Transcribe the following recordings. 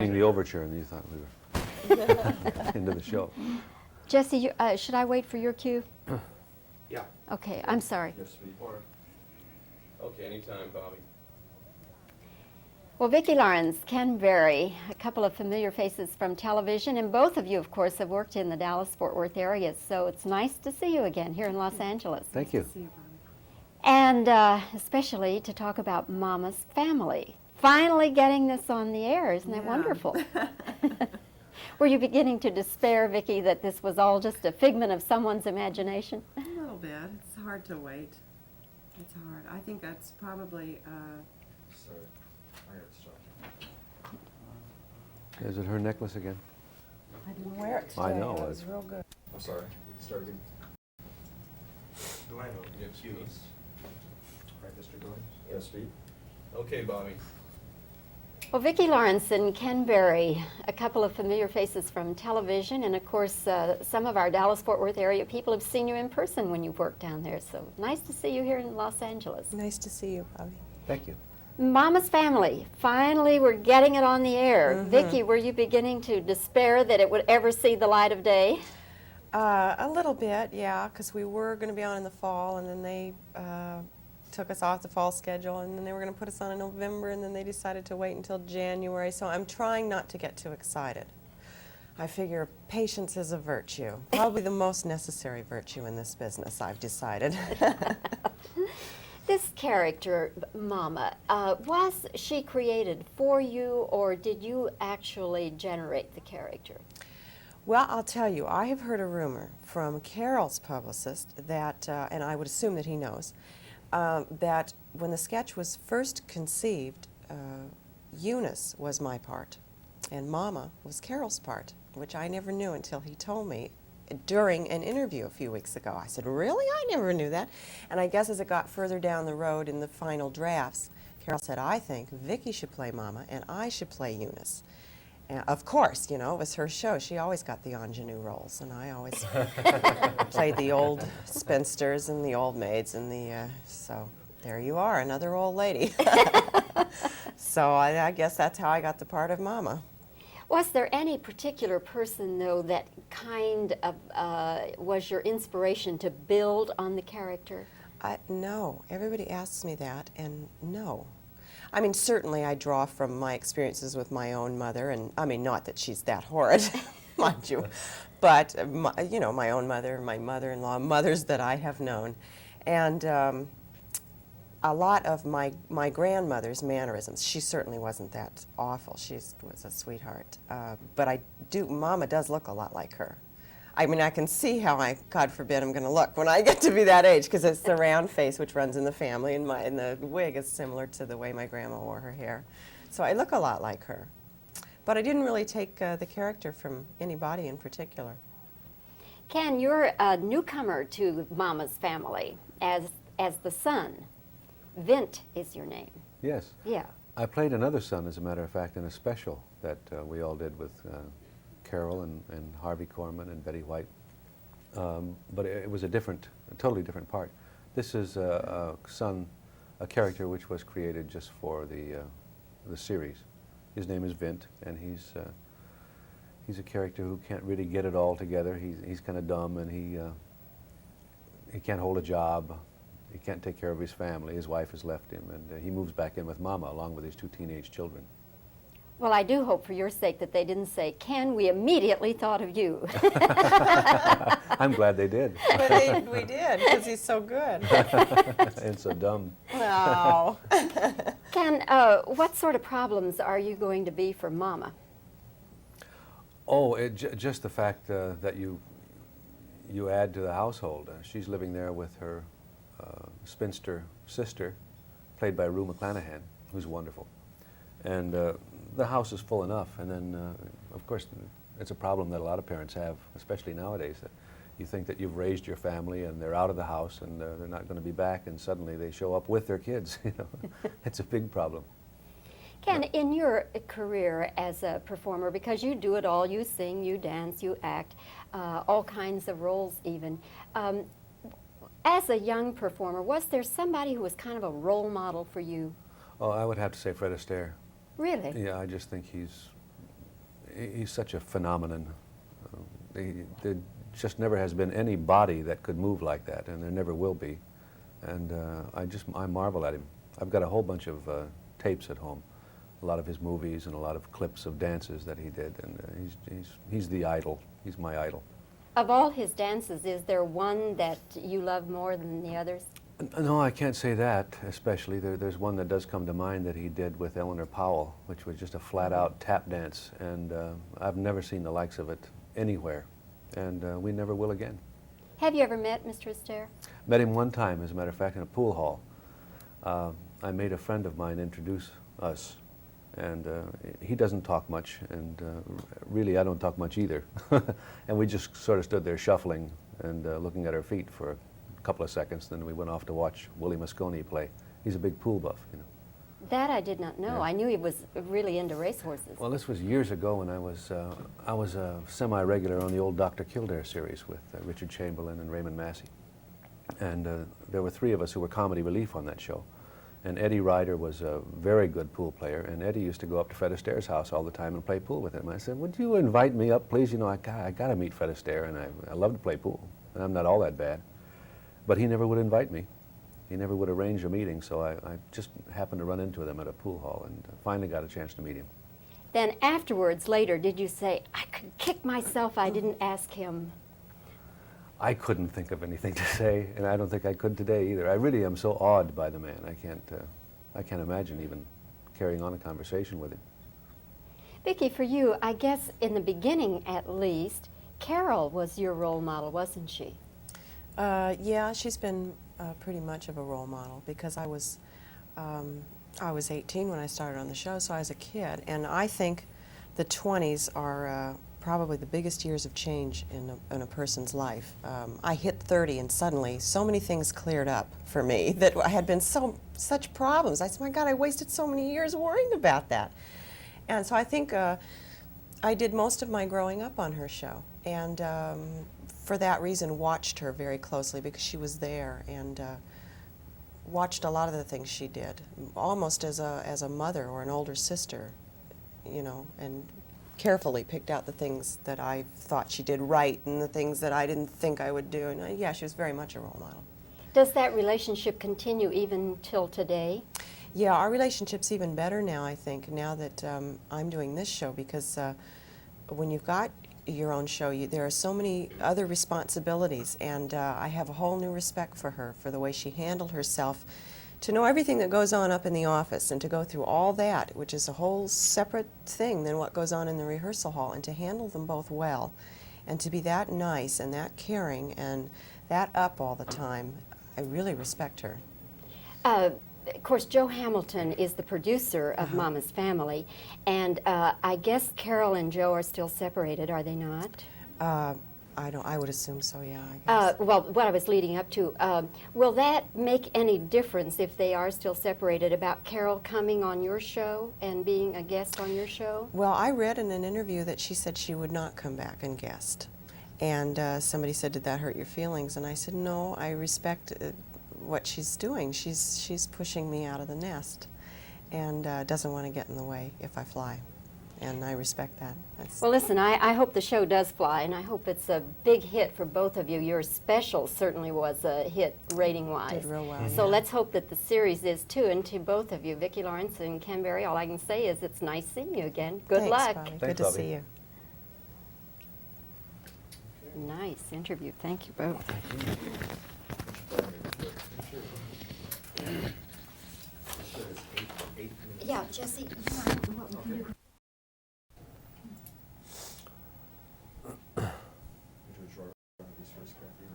The overture, and you thought we were into the show. Jesse, should I wait for your cue? Yeah. Okay, I'm sorry. Yes, sweet. Or, okay, anytime, Bobbie. Well, Vicki Lawrence, Ken Berry, a couple of familiar faces from television, and both of you, of course, have worked in the Dallas-Fort Worth area, so it's nice to see you again here in Los Angeles. Thank you. And especially to talk about Mama's Family. Finally getting this on the air, isn't that wonderful? Were you beginning to despair, Vicki, that this was all just a figment of someone's imagination? A little bit. It's hard to wait. It's hard. I think that's probably, Sorry. I got distracted. Is it her necklace again? I didn't wear it today. I know. It was real good. I'm sorry. We can start again. Duane, you have cues. Right, Mr. Duane? Yes, sweet. Okay, Bobbie. Well, Vicki Lawrence and Ken Berry, a couple of familiar faces from television, and of course, some of our Dallas-Fort Worth area people have seen you in person when you've worked down there, so nice to see you here in Los Angeles. Nice to see you, Bobbie. Thank you. Mama's Family, finally we're getting it on the air. Vicki, were you beginning to despair that it would ever see the light of day? A little bit, yeah, because we were going to be on in the fall, and then they took us off the fall schedule, and then they were going to put us on in November, and then they decided to wait until January, so I'm trying not to get too excited. I figure patience is a virtue, probably the most necessary virtue in this business, I've decided. This character, Mama, was she created for you, or did you actually generate the character? Well, I'll tell you, I have heard a rumor from Carol's publicist that, and I would assume that he knows, that when the sketch was first conceived, Eunice was my part, and Mama was Carol's part, which I never knew until he told me during an interview a few weeks ago. I said, really? I never knew that. And I guess as it got further down the road in the final drafts, Carol said, I think Vicki should play Mama and I should play Eunice. And of course, you know, it was her show. She always got the ingenue roles, and I always played the old spinsters and the old maids, and so there you are, another old lady. So I guess that's how I got the part of Mama. Was there any particular person, though, that kind of was your inspiration to build on the character? No. Everybody asks me that, and no. I mean, certainly I draw from my experiences with my own mother, and I mean, not that she's that horrid, mind you, but, you know, my own mother, my mother-in-law, mothers that I have known. And a lot of my grandmother's mannerisms, she certainly wasn't that awful. She was a sweetheart. But Mama does look a lot like her. I mean, I can see how God forbid, I'm going to look when I get to be that age, because it's the round face which runs in the family, and the wig is similar to the way my grandma wore her hair. So I look a lot like her. But I didn't really take the character from anybody in particular. Ken, you're a newcomer to Mama's Family as the son. Vint is your name. Yes. Yeah. I played another son, as a matter of fact, in a special that we all did with Carol and Harvey Korman and Betty White. But it was a totally different part. This is a character which was created just for the series. His name is Vint, and he's a character who can't really get it all together. He's kind of dumb, and he can't hold a job. He can't take care of his family. His wife has left him, and he moves back in with Mama along with his 2 teenage children. Well, I do hope for your sake that they didn't say, Ken, we immediately thought of you. I'm glad they did. But we did, because he's so good. And so dumb. No. Ken, what sort of problems are you going to be for Mama? Oh, just the fact that you add to the household. She's living there with her spinster sister, played by Rue McClanahan, who's wonderful. And the house is full enough, and then, of course, it's a problem that a lot of parents have, especially nowadays, that you think that you've raised your family and they're out of the house and they're not going to be back, and suddenly they show up with their kids. You know, it's a big problem. Ken, in your career as a performer, because you do it all, you sing, you dance, you act, all kinds of roles even, as a young performer, was there somebody who was kind of a role model for you? Oh, I would have to say Fred Astaire. Really? Yeah, I just think he's He's such a phenomenon. There just never has been any body that could move like that, and there never will be. And I marvel at him. I've got a whole bunch of tapes at home, a lot of his movies and a lot of clips of dances that he did, and he's the idol. He's my idol. Of all his dances, is there one that you love more than the others? No, I can't say that, especially. There's one that does come to mind that he did with Eleanor Powell, which was just a flat-out tap dance, and I've never seen the likes of it anywhere, and we never will again. Have you ever met Mr. Astaire? Met him one time, as a matter of fact, in a pool hall. I made a friend of mine introduce us, and he doesn't talk much, and really I don't talk much either. And we just sort of stood there shuffling and looking at our feet for a couple of seconds, then we went off to watch Willie Moscone play. He's a big pool buff, you know. That I did not know. Yeah. I knew he was really into racehorses. Well, this was years ago when I was a semi-regular on the old Dr. Kildare series with Richard Chamberlain and Raymond Massey. And there were three of us who were comedy relief on that show. And Eddie Ryder was a very good pool player, and Eddie used to go up to Fred Astaire's house all the time and play pool with him. I said, would you invite me up, please? You know, I got to meet Fred Astaire, and I love to play pool, and I'm not all that bad. But he never would invite me. He never would arrange a meeting, so I just happened to run into them at a pool hall and finally got a chance to meet him. Then afterwards, later, did you say, I could kick myself I didn't ask him? I couldn't think of anything to say, and I don't think I could today either. I really am so awed by the man. I can't imagine even carrying on a conversation with him. Vicki, for you, I guess in the beginning at least, Carol was your role model, wasn't she? Yeah, she's been pretty much of a role model because I was 18 when I started on the show, so I was a kid, and I think the 20s are probably the biggest years of change in a person's life. I hit 30 and suddenly so many things cleared up for me that I had been such problems. I said, my God, I wasted so many years worrying about that. And so I think I did most of my growing up on her show, and for that reason watched her very closely because she was there, and watched a lot of the things she did, almost as a mother or an older sister, you know, and carefully picked out the things that I thought she did right and the things that I didn't think I would do. And yeah, she was very much a role model. Does that relationship continue even till today? Yeah, our relationship's even better now, I think, now that I'm doing this show, because when you've got your own show, there are so many other responsibilities, and I have a whole new respect for her, for the way she handled herself, to know everything that goes on up in the office and to go through all that, which is a whole separate thing than what goes on in the rehearsal hall, and to handle them both well, and to be that nice and that caring and that up all the time. I really respect her. Of course, Joe Hamilton is the producer of Mama's Family, and I guess Carol and Joe are still separated, are they not? I would assume so, yeah, I guess. Well, what I was leading up to, will that make any difference if they are still separated about Carol coming on your show and being a guest on your show? Well, I read in an interview that she said she would not come back and guest. And somebody said, did that hurt your feelings? And I said, no, I respect what she's doing. She's pushing me out of the nest and doesn't want to get in the way if I fly. And I respect that. Well, listen, I hope the show does fly, and I hope it's a big hit for both of you. Your special certainly was a hit rating-wise. Did real well. So let's hope that the series is too. And to both of you, Vicki Lawrence and Ken Berry, all I can say is it's nice seeing you again. Good Thanks, luck. Bobbie. Thanks, Good to Bobbie. see you. Nice interview. Thank you both. Yeah, Jesse, what would you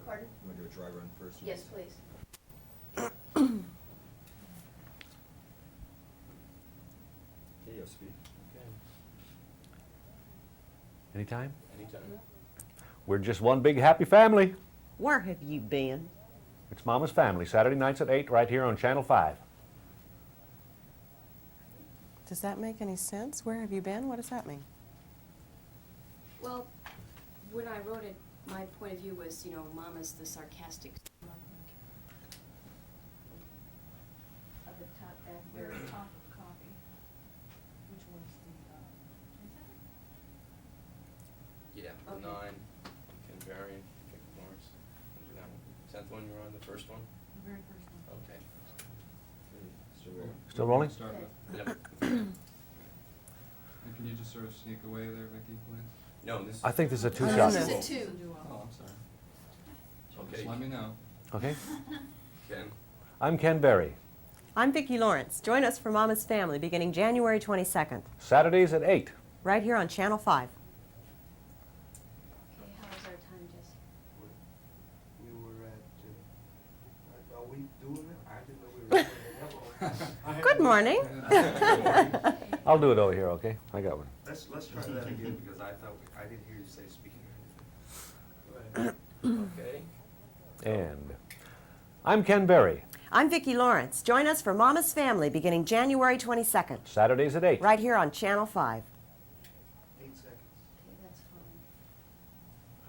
Pardon? You want to do a dry run first? Yes, please. Okay, you'll speak. Anytime? Anytime. We're just one big happy family. Where have you been? It's Mama's Family, Saturday nights at 8 right here on Channel 5. Does that make any sense? Where have you been? What does that mean? Well, when I wrote it, my point of view was, you know, Mama's the sarcastic. At the top, at very top of copy. Which one's the, The Okay. 9, Ken Berry, Vicki Lawrence. We'll do that one. 10th one, you're on the first one? The very first one. Okay. Still rolling? Start with. Yep. And can you just sort of sneak away there, Vicki, please? No, this is. I think this is a This two-shot. is This is a 2. Oh, I'm sorry. Okay. Just let me know. Okay. Ken, I'm Ken Berry. I'm Vicki Lawrence. Join us for Mama's Family beginning January 22nd, Saturdays at 8. right here on Channel 5. Okay, how's our time, Jesse? We were at, are we doing it? I didn't know we were doing it. Good morning. I'll do it over here, okay? I got one. Let's try that again, because I thought, I didn't hear you say speaking or anything. okay. And I'm Ken Berry. I'm Vicki Lawrence. Join us for Mama's Family beginning January 22nd, Saturdays at 8. right here on Channel 5. 8 seconds. Okay, that's fine.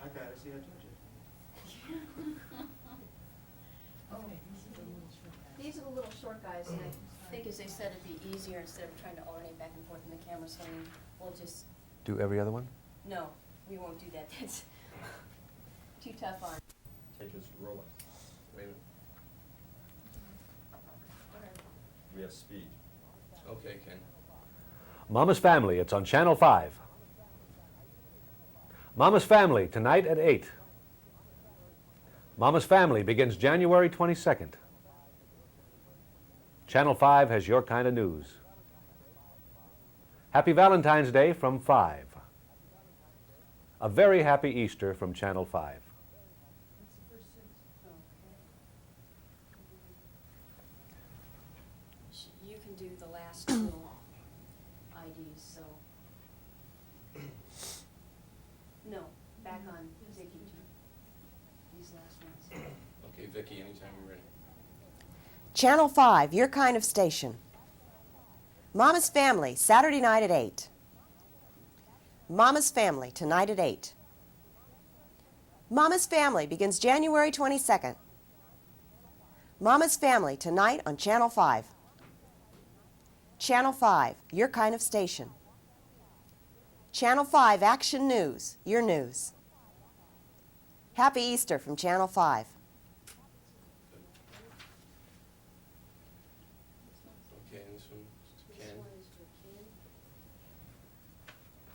I got it, see, I told you. Okay, these are the little short guys, and I think, as they said, it'd be easier instead of trying to alternate back and forth in the camera, so we'll just, Do every other one? no, we won't do that. That's too tough on. Take us rolling. Wait a minute. We have speed. Okay, Ken. Mama's Family, it's on Channel 5. Mama's Family, tonight at 8. Mama's Family begins January 22nd. Channel 5 has your kind of news. Happy Valentine's Day from 5. A very happy Easter from Channel 5. You can do the last two IDs, so. No, back on Vicki, these last ones. Okay, Vicki, anytime you're ready. Channel 5, your kind of station. Mama's Family, Saturday night at 8. Mama's Family, tonight at 8. Mama's Family begins January 22nd. Mama's Family, tonight on Channel 5. Channel 5, your kind of station. Channel 5 Action News, your news. Happy Easter from Channel 5. Okay, and this one's to This Ken. one is for Ken.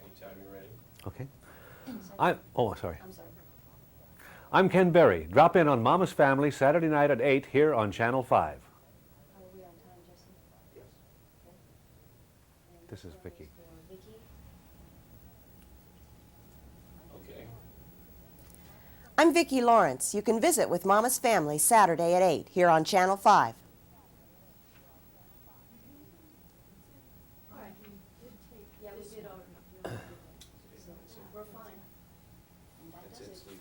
Anytime you're ready. Okay. I'm Sorry. I'm sorry. I'm Ken Berry. Drop in on Mama's Family Saturday night at 8 here on Channel 5. Are we on time, Jesse? Yes. And This is one Vicki. for Vicki. Okay. I'm Vicki Lawrence. You can visit with Mama's Family Saturday at 8 here on Channel 5. All right. Yeah, we did already. So we're fine. And that That's does it, it. Steve.